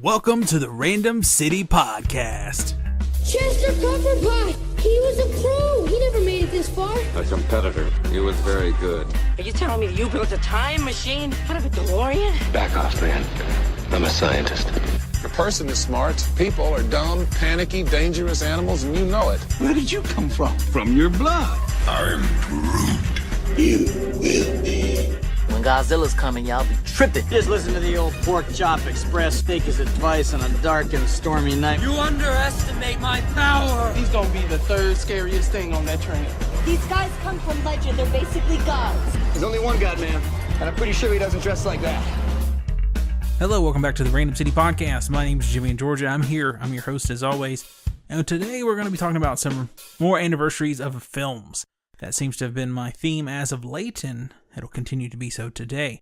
Welcome to the Random City Podcast. Chester Pepperpot! He was a pro! He never made it this far. A competitor. He was very good. Are you telling me that you built a time machine out of a DeLorean? Back off, man. I'm a scientist. A person is smart. People are dumb, panicky, dangerous animals, and you know it. Where did you come from? From your blood. I'm Groot. You will be. When Godzilla's coming, y'all be tripping. Just listen to the old Pork Chop Express take his advice on a dark and stormy night. You underestimate my power. He's gonna be the third scariest thing on that train. These guys come from legend. They're basically gods. There's only one god, man. And I'm pretty sure he doesn't dress like that. Hello, welcome back to the Random City Podcast. My name is Jimmy in Georgia. I'm here. I'm your host as always. And today we're going to be talking about some more anniversaries of films. That seems to have been my theme as of late, and it'll continue to be so today.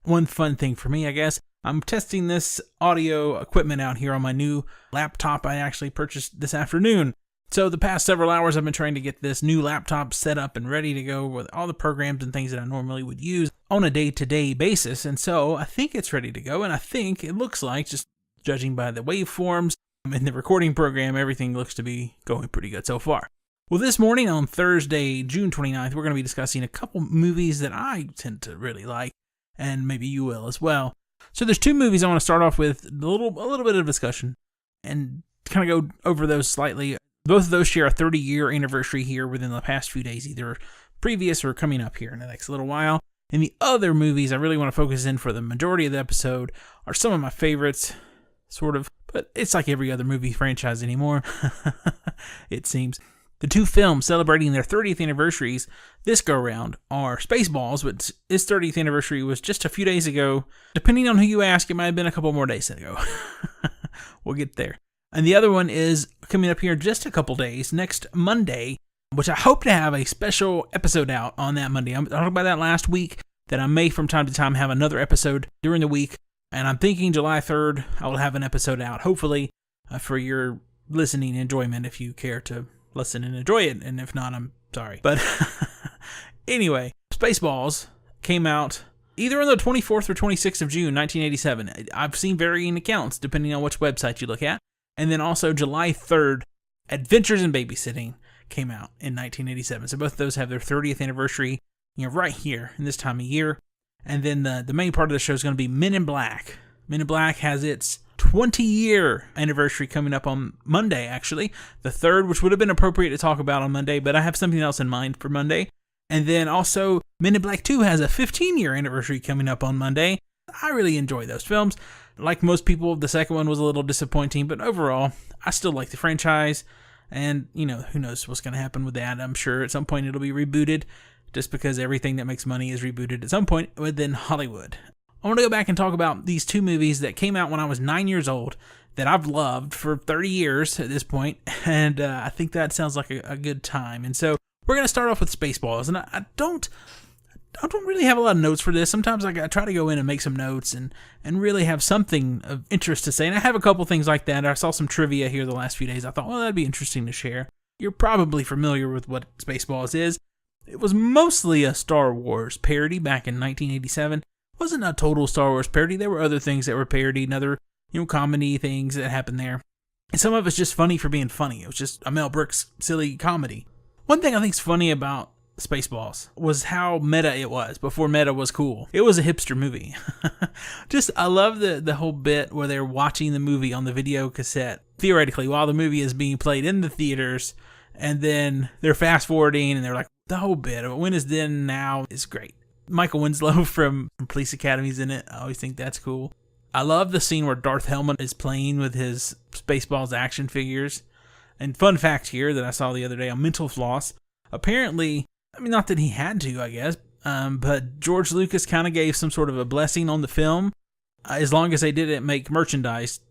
One fun thing for me, I guess, I'm testing this audio equipment out here on my new laptop I actually purchased this afternoon. So the past several hours I've been trying to get this new laptop set up and ready to go with all the programs and things that I normally would use on a day-to-day basis. And so I think it's ready to go, and I think it looks like, just judging by the waveforms in the recording program, everything looks to be going pretty good so far. Well, this morning on Thursday, June 29th, we're going to be discussing a couple movies that I tend to really like, and maybe you will as well. So there's two movies I want to start off with, a little bit of discussion, and kind of go over those slightly. Both of those share a 30-year anniversary here within the past few days, either previous or coming up here in the next little while. And the other movies I really want to focus in for the majority of the episode are some of my favorites, sort of, but it's like every other movie franchise anymore, it seems. The two films celebrating their 30th anniversaries this go-round are Spaceballs, which its 30th anniversary was just a few days ago. Depending on who you ask, it might have been a couple more days ago. We'll get there. And the other one is coming up here in just a couple days, next Monday, which I hope to have a special episode out on that Monday. I talked about that last week, that I may from time to time have another episode during the week. And I'm thinking July 3rd, I will have an episode out, hopefully, for your listening enjoyment if you care to listen and enjoy it, and if not, I'm sorry. But anyway, Spaceballs came out either on the 24th or 26th of June, 1987. I've seen varying accounts depending on which website you look at. And then also July 3rd, Adventures in Babysitting came out in 1987. So both of those have their 30th anniversary, right here in this time of year. And then the main part of the show is going to be Men in Black. Men in Black has its 20-year anniversary coming up on Monday, actually. The 3rd, which would have been appropriate to talk about on Monday, but I have something else in mind for Monday. And then also, Men in Black 2 has a 15-year anniversary coming up on Monday. I really enjoy those films. Like most people, the second one was a little disappointing, but overall, I still like the franchise. And, who knows what's going to happen with that. I'm sure at some point it'll be rebooted, just because everything that makes money is rebooted at some point within Hollywood. I want to go back and talk about these two movies that came out when I was 9 years old that I've loved for 30 years at this point, and I think that sounds like a good time. And so we're going to start off with Spaceballs, and I don't really have a lot of notes for this. Sometimes I try to go in and make some notes and really have something of interest to say, and I have a couple things like that. I saw some trivia here the last few days. I thought, well, that'd be interesting to share. You're probably familiar with what Spaceballs is. It was mostly a Star Wars parody back in 1987. Wasn't a total Star Wars parody. There were other things that were parodied and other, comedy things that happened there. And some of it's just funny for being funny. It was just a Mel Brooks silly comedy. One thing I think's funny about Spaceballs was how meta it was before meta was cool. It was a hipster movie. I love the whole bit where they're watching the movie on the video cassette, theoretically, while the movie is being played in the theaters, and then they're fast forwarding and they're like, the whole bit of when is then now is great. Michael Winslow from Police Academy's in it. I always think that's cool. I love the scene where Darth Helmet is playing with his Spaceballs action figures. And fun fact here that I saw the other day on Mental Floss. Apparently, not that he had to, I guess, but George Lucas kind of gave some sort of a blessing on the film, as long as they didn't make merchandise.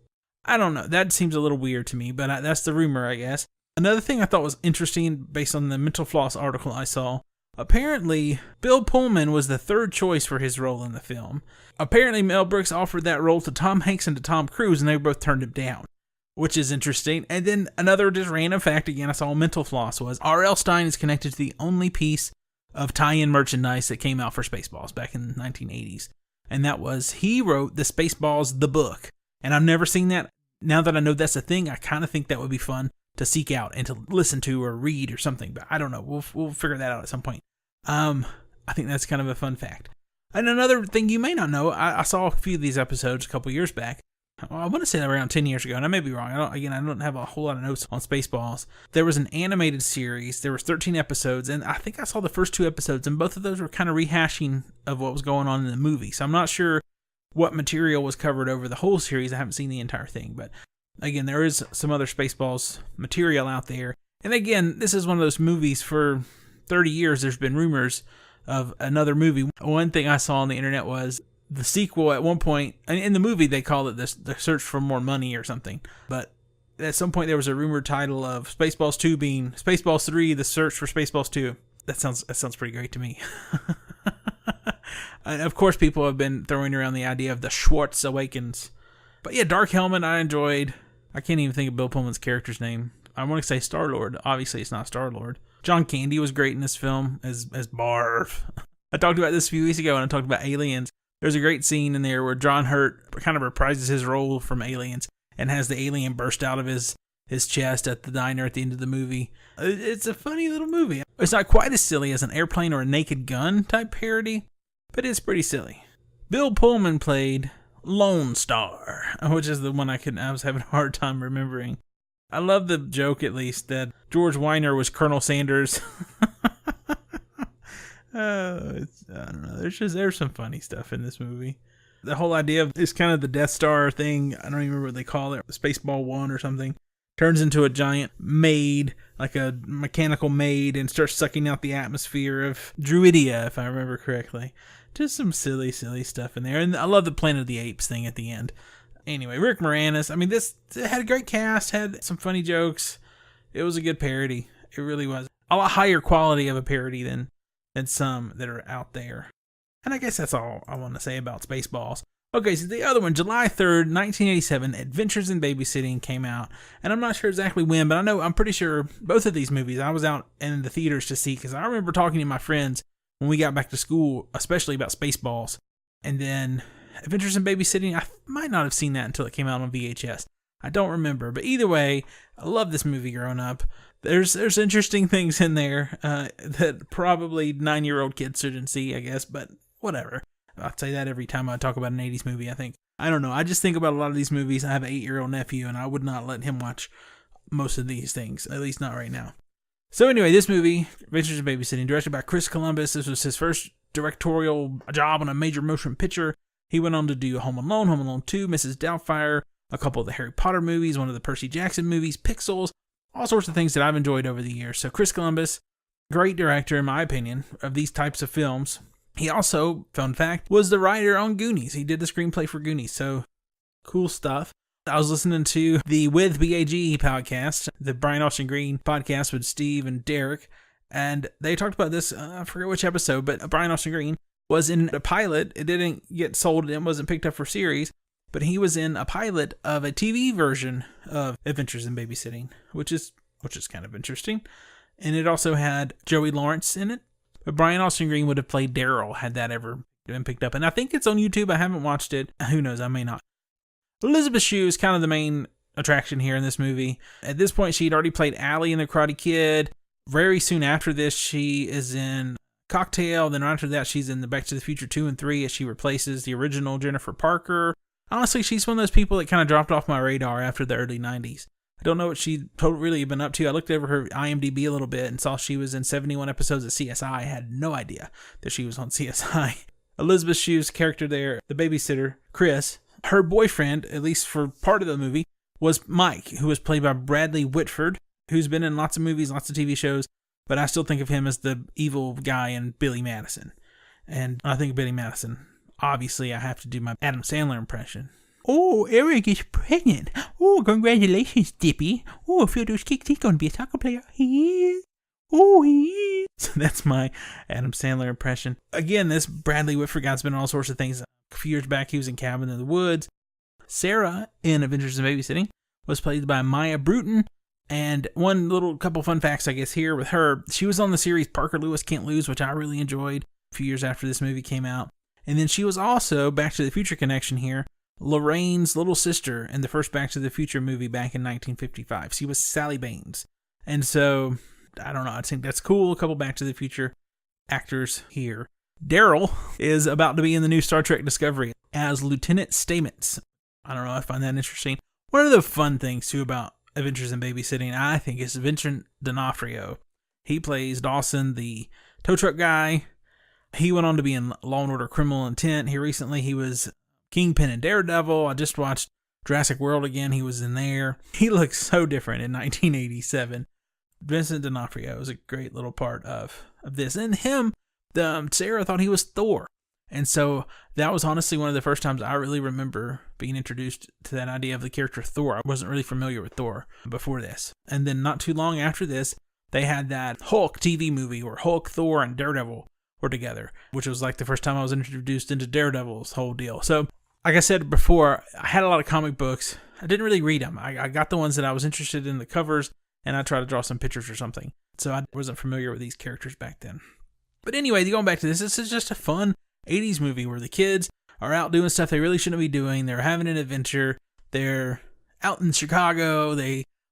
I don't know. That seems a little weird to me, but that's the rumor, I guess. Another thing I thought was interesting based on the Mental Floss article I saw. Apparently, Bill Pullman was the third choice for his role in the film. Apparently, Mel Brooks offered that role to Tom Hanks and to Tom Cruise, and they both turned him down, which is interesting. And then another just random fact, again, I saw Mental Floss, was R.L. Stine is connected to the only piece of tie-in merchandise that came out for Spaceballs back in the 1980s. And that was, he wrote the Spaceballs, the book. And I've never seen that. Now that I know that's a thing, I kind of think that would be fun to seek out and to listen to or read or something. But I don't know. We'll figure that out at some point. I think that's kind of a fun fact. And another thing you may not know, I saw a few of these episodes a couple years back. I want to say around 10 years ago, and I may be wrong. I don't have a whole lot of notes on Spaceballs. There was an animated series. There was 13 episodes, and I think I saw the first 2 episodes, and both of those were kind of rehashing of what was going on in the movie. So I'm not sure what material was covered over the whole series. I haven't seen the entire thing, but again, there is some other Spaceballs material out there. And again, this is one of those movies for 30 years. There's been rumors of another movie. One thing I saw on the internet was the sequel at one point, and in the movie they call it the Search for More Money or something. But at some point there was a rumored title of Spaceballs 2 being Spaceballs 3, The Search for Spaceballs 2. That sounds pretty great to me. And of course people have been throwing around the idea of the Schwartz Awakens. But yeah, Dark Helmet I enjoyed. I can't even think of Bill Pullman's character's name. I want to say Star-Lord. Obviously it's not Star-Lord. John Candy was great in this film as Barf. I talked about this a few weeks ago when I talked about Aliens. There's a great scene in there where John Hurt kind of reprises his role from Aliens and has the alien burst out of his chest at the diner at the end of the movie. It's a funny little movie. It's not quite as silly as an Airplane or a Naked Gun type parody, but it's pretty silly. Bill Pullman played Lone Star, which is the one I was having a hard time remembering. I love the joke, at least, that George Weiner was Colonel Sanders. I don't know. There's some funny stuff in this movie. The whole idea of it's kind of the Death Star thing. I don't even remember what they call it. Spaceball 1 or something. Turns into a giant maid, like a mechanical maid, and starts sucking out the atmosphere of Druidia, if I remember correctly. Just some silly stuff in there. And I love the Planet of the Apes thing at the end. Anyway, Rick Moranis. I mean, this had a great cast, had some funny jokes. It was a good parody. It really was. A lot higher quality of a parody than some that are out there. And I guess that's all I want to say about Spaceballs. Okay, so the other one, July 3rd, 1987, Adventures in Babysitting came out. And I'm not sure exactly when, but I'm pretty sure both of these movies I was out in the theaters to see, because I remember talking to my friends when we got back to school, especially about Spaceballs. And then Adventures in Babysitting, I might not have seen that until it came out on VHS. I don't remember, but either way, I love this movie growing up. There's interesting things in there that probably 9-year-old kids shouldn't see, I guess, but whatever. I'd say that every time I talk about an 80s movie, I think. I don't know, I just think about a lot of these movies. I have an 8-year-old nephew, and I would not let him watch most of these things, at least not right now. So anyway, this movie, Adventures in Babysitting, directed by Chris Columbus. This was his first directorial job on a major motion picture. He went on to do Home Alone 2, Mrs. Doubtfire, a couple of the Harry Potter movies, one of the Percy Jackson movies, Pixels, all sorts of things that I've enjoyed over the years. So Chris Columbus, great director in my opinion of these types of films. He also, fun fact, was the writer on Goonies. He did the screenplay for Goonies, so cool stuff. I was listening to the With BAG podcast, the Brian Austin Green podcast with Steve and Derek, and they talked about this, I forget which episode, but Brian Austin Green was in a pilot. It didn't get sold, it wasn't picked up for series, but he was in a pilot of a TV version of Adventures in Babysitting, which is kind of interesting. And it also had Joey Lawrence in it. But Brian Austin Green would have played Daryl had that ever been picked up. And I think it's on YouTube. I haven't watched it. Who knows? I may not. Elizabeth Shue is kind of the main attraction here in this movie. At this point, she'd already played Allie in The Karate Kid. Very soon after this, she is in Cocktail. Then after that, she's in the Back to the Future 2 and 3 as she replaces the original Jennifer Parker. Honestly, she's one of those people that kind of dropped off my radar after the early 90s. I don't know what she'd really been up to. I looked over her IMDb a little bit and saw she was in 71 episodes of CSI. I had no idea that she was on CSI. Elizabeth Shue's character there, the babysitter, Chris, her boyfriend, at least for part of the movie, was Mike, who was played by Bradley Whitford, who's been in lots of movies, lots of TV shows, but I still think of him as the evil guy in Billy Madison. And when I think of Billy Madison, obviously I have to do my Adam Sandler impression. Oh, Eric is pregnant. Oh, congratulations, Dippy. Oh, I feel those kicks. He's going to be a soccer player. He is. Oh, he is. So that's my Adam Sandler impression. Again, this Bradley Whitford guy's been in all sorts of things. A few years back, he was in Cabin in the Woods. Sarah in Adventures in Babysitting was played by Maya Bruton. And one little couple fun facts, I guess, here with her. She was on the series Parker Lewis Can't Lose, which I really enjoyed a few years after this movie came out. And then she was also, Back to the Future connection here, Lorraine's little sister in the first Back to the Future movie back in 1955. She was Sally Baines. And so, I don't know, I think that's cool. A couple Back to the Future actors here. Daryl is about to be in the new Star Trek Discovery as Lieutenant Stamets. I don't know, I find that interesting. One of the fun things, too, about Adventures in Babysitting, I think, is Vincent D'Onofrio. He plays Dawson, the tow truck guy. He went on to be in Law & Order Criminal Intent. He was Kingpin and Daredevil. I just watched Jurassic World again. He was in there. He looks so different in 1987. Vincent D'Onofrio is a great little part of this. And him, Sarah thought he was Thor. And so that was honestly one of the first times I really remember being introduced to that idea of the character Thor. I wasn't really familiar with Thor before this. And then not too long after this, they had that Hulk TV movie where Hulk, Thor, and Daredevil were together, which was like the first time I was introduced into Daredevil's whole deal. So, like I said before, I had a lot of comic books. I didn't really read them. I got the ones that I was interested in, the covers, and I tried to draw some pictures or something. So I wasn't familiar with these characters back then. But anyway, going back to this is just a fun 80s movie where the kids are out doing stuff they really shouldn't be doing. They're having an adventure. They're out in Chicago.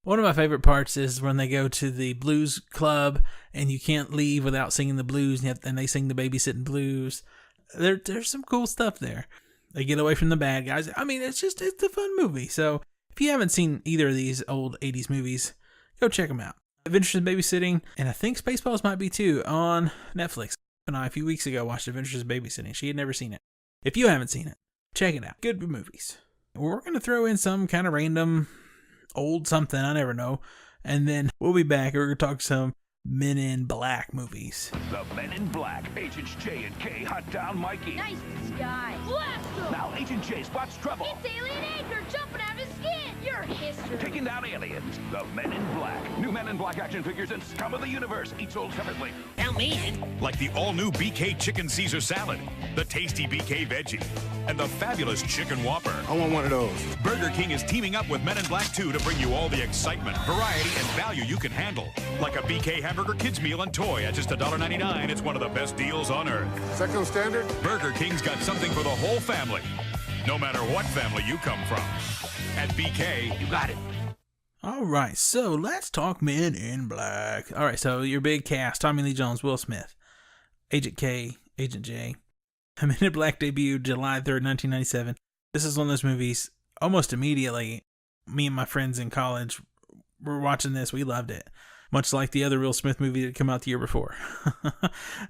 One of my favorite parts is when they go to the blues club and you can't leave without singing the blues, and they sing the Babysitting Blues. There's some cool stuff there. They get away from the bad guys. I mean, it's a fun movie. So if you haven't seen either of these old 80s movies, go check them out. Adventures in Babysitting, and I think Spaceballs might be too, on Netflix. And I, a few weeks ago, watched Adventures in Babysitting. She had never seen it. If you haven't seen it, check it out. Good movies. We're going to throw in some kind of random old something, I never know. And then we'll be back. We're going to talk some Men in Black movies. The Men in Black. Agents J and K hunt down Mikey. Nice disguise. Blast him! Now Agent J spots trouble. It's Alien Anchor jumping out of his skin. You're history. Taking down aliens. The Men in Black. New Men in Black action figures and scum of the universe. Each sold separately. Count me in. Like the all-new BK Chicken Caesar Salad, the tasty BK Veggie, and the fabulous Chicken Whopper. I want one of those. Burger King is teaming up with Men in Black 2 to bring you all the excitement, variety, and value you can handle. Like a BK Hamburger Kids Meal and Toy at just $1.99. It's one of the best deals on earth. Second standard? Burger King's got something for the whole family, no matter what family you come from. At BK, you got it. All right, so let's talk Men in Black. All right, so your big cast: Tommy Lee Jones, Will Smith, Agent K, Agent J. Men in Black debuted July 3rd, 1997. This is one of those movies, almost immediately, me and my friends in college were watching this. We loved it. Much like the other Will Smith movie that had come out the year before.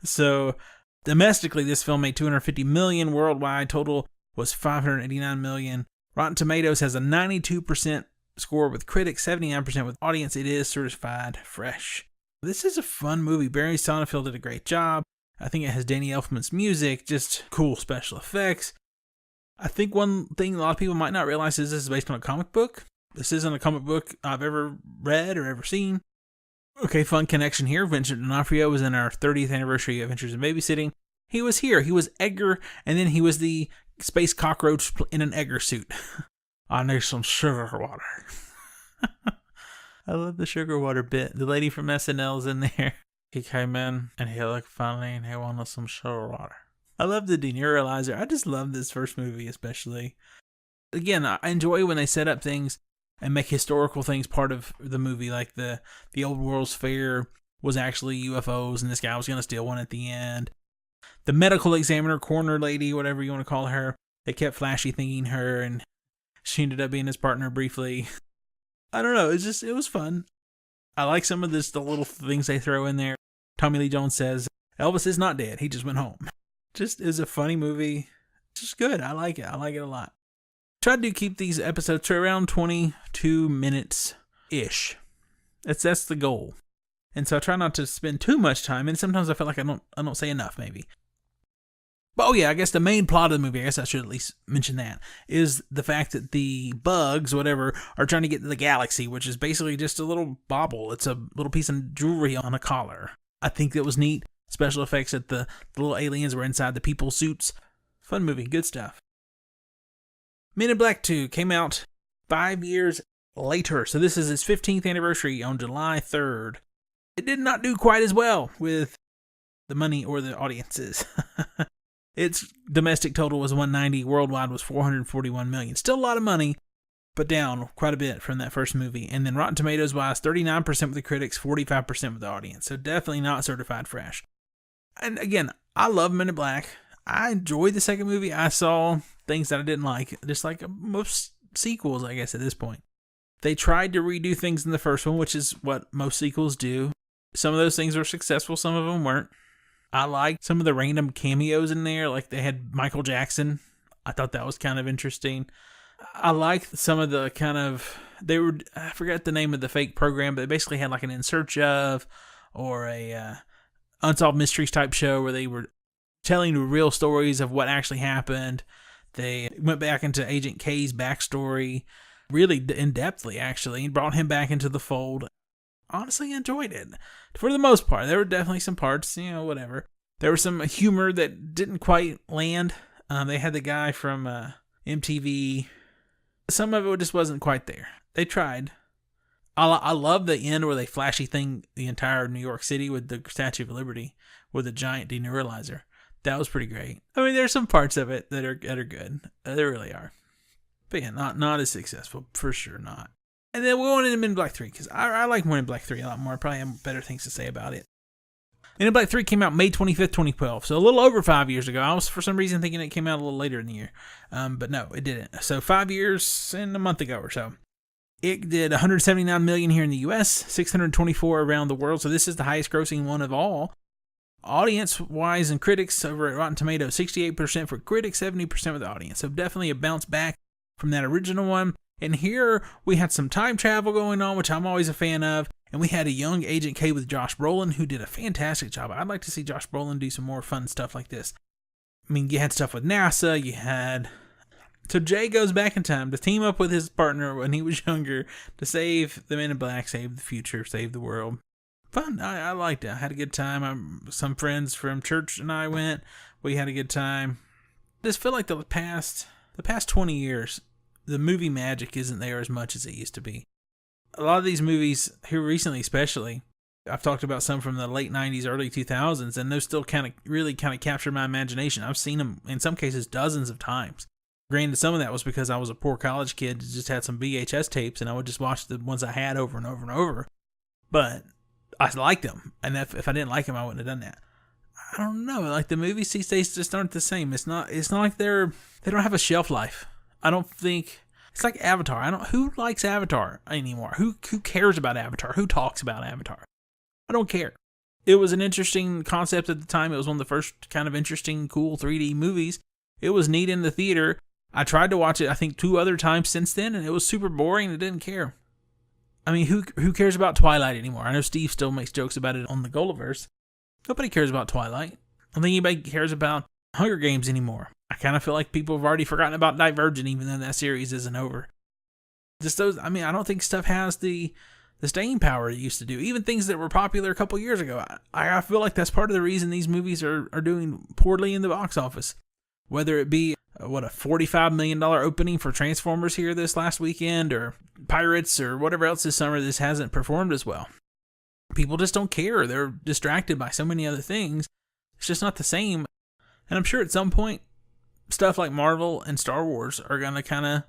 So, domestically, this film made $250 million. Worldwide, total was $589 million. Rotten Tomatoes has a 92% score with critics, 79% with audience. It is certified fresh. This is a fun movie. Barry Sonnenfeld did a great job. I think it has Danny Elfman's music, just cool special effects. I think one thing a lot of people might not realize is this is based on a comic book. This isn't a comic book I've ever read or ever seen. Okay, fun connection here. Vincent D'Onofrio was in our 30th anniversary of Adventures in Babysitting. He was here. He was Edgar, and then he was the space cockroach in an Edgar suit. I need some sugar water. I love the sugar water bit. The lady from SNL's in there. He came in, and he looked funny, and he wanted some sugar water. I love the deneuralizer. I just love this first movie, especially. Again, I enjoy when they set up things and make historical things part of the movie, like the Old World's Fair was actually UFOs, and this guy was going to steal one at the end. The medical examiner, coroner lady, whatever you want to call her, they kept flashy thinking her, and she ended up being his partner briefly. I don't know, it was fun. I like some of the little things they throw in there. Tommy Lee Jones says, Elvis is not dead, he just went home. Just is a funny movie. It's just good. I like it a lot. Try to keep these episodes to around 22 minutes-ish. That's the goal. And so I try not to spend too much time, and sometimes I feel like I don't say enough, maybe. But oh yeah, I guess the main plot of the movie, I guess I should at least mention that, is the fact that the bugs, whatever, are trying to get to the galaxy, which is basically just a little bauble. It's a little piece of jewelry on a collar. I think that was neat. Special effects that the little aliens were inside the people suits. Fun movie, good stuff. Men in Black 2 came out 5 years later, so this is its 15th anniversary on July 3rd. It did not do quite as well with the money or the audiences. Its domestic total was 190, worldwide was 441 million. Still a lot of money, but down quite a bit from that first movie. And then Rotten Tomatoes wise, 39% with the critics, 45% with the audience. So definitely not certified fresh. And again, I love Men in Black. I enjoyed the second movie. I saw things that I didn't like, just like most sequels, I guess, at this point. They tried to redo things in the first one, which is what most sequels do. Some of those things were successful, some of them weren't. I liked some of the random cameos in there, like they had Michael Jackson. I thought that was kind of interesting. I liked some of the I forgot the name of the fake program, but they basically had like an In Search Of or a Unsolved Mysteries type show where they were telling the real stories of what actually happened. They went back into Agent K's backstory really in-depthly, actually, and brought him back into the fold. Honestly, enjoyed it. For the most part, there were definitely some parts, whatever. There was some humor that didn't quite land. They had the guy from MTV. Some of it just wasn't quite there. They tried. I love the end where they flashy thing the entire New York City with the Statue of Liberty with a giant deneuralizer. That was pretty great. I mean, there's some parts of it that are good. There really are. But yeah, not as successful. For sure not. And then we're going into Men in Black 3, because I like Men in Black 3 a lot more. I probably have better things to say about it. Men in Black 3 came out May 25th, 2012, so a little over 5 years ago. I was, for some reason, thinking it came out a little later in the year. But no, it didn't. So 5 years and a month ago or so. It did 179 million here in the US, 624 around the world, so this is the highest grossing one of all. Audience-wise and critics over at Rotten Tomatoes, 68% for critics, 70% with the audience. So definitely a bounce back from that original one. And here we had some time travel going on, which I'm always a fan of. And we had a young Agent K with Josh Brolin, who did a fantastic job. I'd like to see Josh Brolin do some more fun stuff like this. I mean, you had stuff with NASA, So Jay goes back in time to team up with his partner when he was younger to save the Men in Black, save the future, save the world. Fun. I liked it. I had a good time. Some friends from church and I went. We had a good time. I just feel like the past 20 years, the movie magic isn't there as much as it used to be. A lot of these movies, here recently especially, I've talked about some from the late 90s, early 2000s, and those still really capture my imagination. I've seen them, in some cases, dozens of times. Granted, some of that was because I was a poor college kid who just had some VHS tapes, and I would just watch the ones I had over and over and over. But I liked them, and if I didn't like them, I wouldn't have done that. I don't know, like the movies these days just aren't the same. It's not like they don't have a shelf life. I don't think it's like Avatar. Who likes Avatar anymore? Who cares about Avatar? Who talks about Avatar? I don't care. It was an interesting concept at the time. It was one of the first kind of interesting, cool 3D movies. It was neat in the theater. I tried to watch it, I think, 2 other times since then, and it was super boring. I didn't care. I mean, who cares about Twilight anymore? I know Steve still makes jokes about it on the Gulliverse. Nobody cares about Twilight. I don't think anybody cares about Hunger Games anymore. I kind of feel like people have already forgotten about Divergent, even though that series isn't over. Just those, I mean, I don't think stuff has the staying power it used to do. Even things that were popular a couple years ago. I feel like that's part of the reason these movies are doing poorly in the box office. Whether it be, a $45 million opening for Transformers here this last weekend, or Pirates, or whatever else this summer, this hasn't performed as well. People just don't care. They're distracted by so many other things. It's just not the same. And I'm sure at some point, stuff like Marvel and Star Wars are going to kind of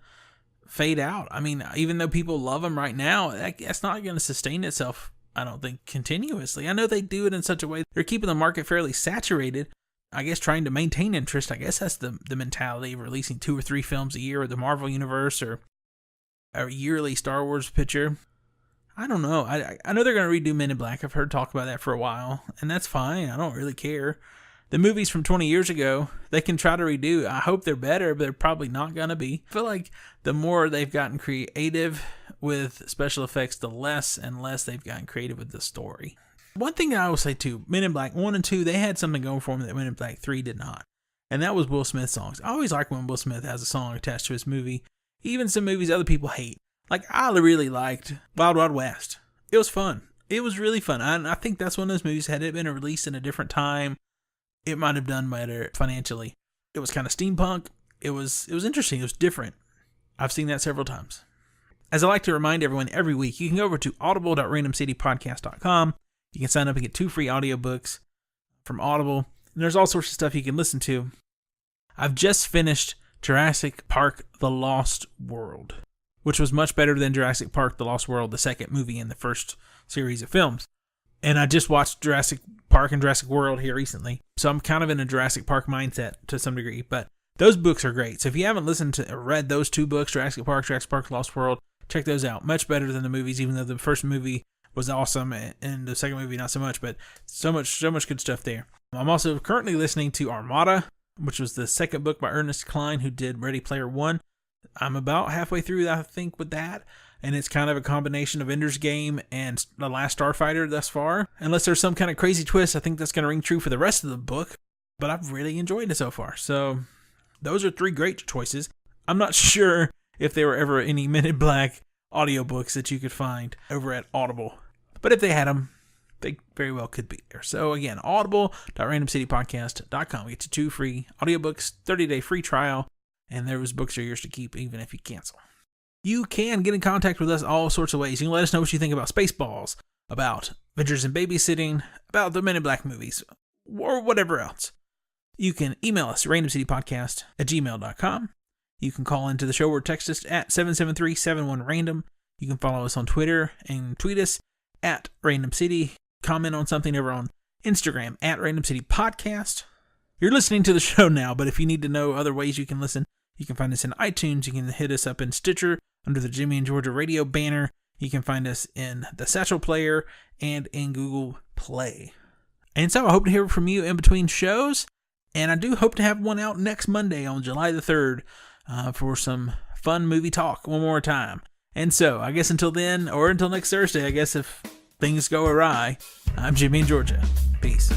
fade out. I mean, even though people love them right now, that's not going to sustain itself, I don't think, continuously. I know they do it in such a way. They're keeping the market fairly saturated. I guess trying to maintain interest. I guess that's the mentality of releasing 2 or 3 films a year with the Marvel Universe, or a yearly Star Wars picture. I don't know. I know they're going to redo Men in Black. I've heard talk about that for a while, and that's fine. I don't really care. The movies from 20 years ago, they can try to redo. I hope they're better, but they're probably not going to be. I feel like the more they've gotten creative with special effects, the less and less they've gotten creative with the story. One thing I will say too, Men in Black 1 and 2, they had something going for them that Men in Black 3 did not. And that was Will Smith's songs. I always like when Will Smith has a song attached to his movie. Even some movies other people hate. Like, I really liked Wild Wild West. It was fun. It was really fun. I think that's one of those movies, had it been released in a different time, it might have done better financially. It was kind of steampunk. It was interesting. It was different. I've seen that several times. As I like to remind everyone every week, you can go over to audible.randomcitypodcast.com. You can sign up and get 2 free audiobooks from Audible. And there's all sorts of stuff you can listen to. I've just finished Jurassic Park The Lost World, which was much better than Jurassic Park The Lost World, the second movie in the first series of films. And I just watched Jurassic Park and Jurassic World here recently, so I'm kind of in a Jurassic Park mindset to some degree, but those books are great. So if you haven't listened to or read those two books, Jurassic Park The Lost World, check those out. Much better than the movies, even though the first movie was awesome and the second movie not so much, but so much good stuff there. I'm also currently listening to Armada, which was the second book by Ernest Cline, who did Ready Player One. I'm about halfway through, I think, with that, and it's kind of a combination of Ender's Game and The Last Starfighter thus far. Unless there's some kind of crazy twist, I think that's going to ring true for the rest of the book, but I've really enjoyed it so far. So those are 3 great choices. I'm not sure if there were ever any Men in Black audiobooks that you could find over at Audible, but if they had them, they very well could be there. So again, audible.randomcitypodcast.com. Get you 2 free audiobooks, 30-day free trial, and those books are yours to keep even if you cancel. You can get in contact with us all sorts of ways. You can let us know what you think about Spaceballs, about Adventures in Babysitting, about the Men in Black movies, or whatever else. You can email us, randomcitypodcast@gmail.com. You can call into the show or text us at 773-71-RANDOM. You can follow us on Twitter and tweet us at Random City. Comment on something over on Instagram at Random City Podcast. You're listening to the show now, but if you need to know other ways you can listen, you can find us in iTunes. You can hit us up in Stitcher under the Jimmy and Georgia Radio banner. You can find us in the Satchel Player and in Google Play. And so I hope to hear from you in between shows. And I do hope to have one out next Monday on July the 3rd for some fun movie talk one more time. And so I guess until then, or until next Thursday, I guess if things go awry, I'm Jimmy and Georgia. Peace.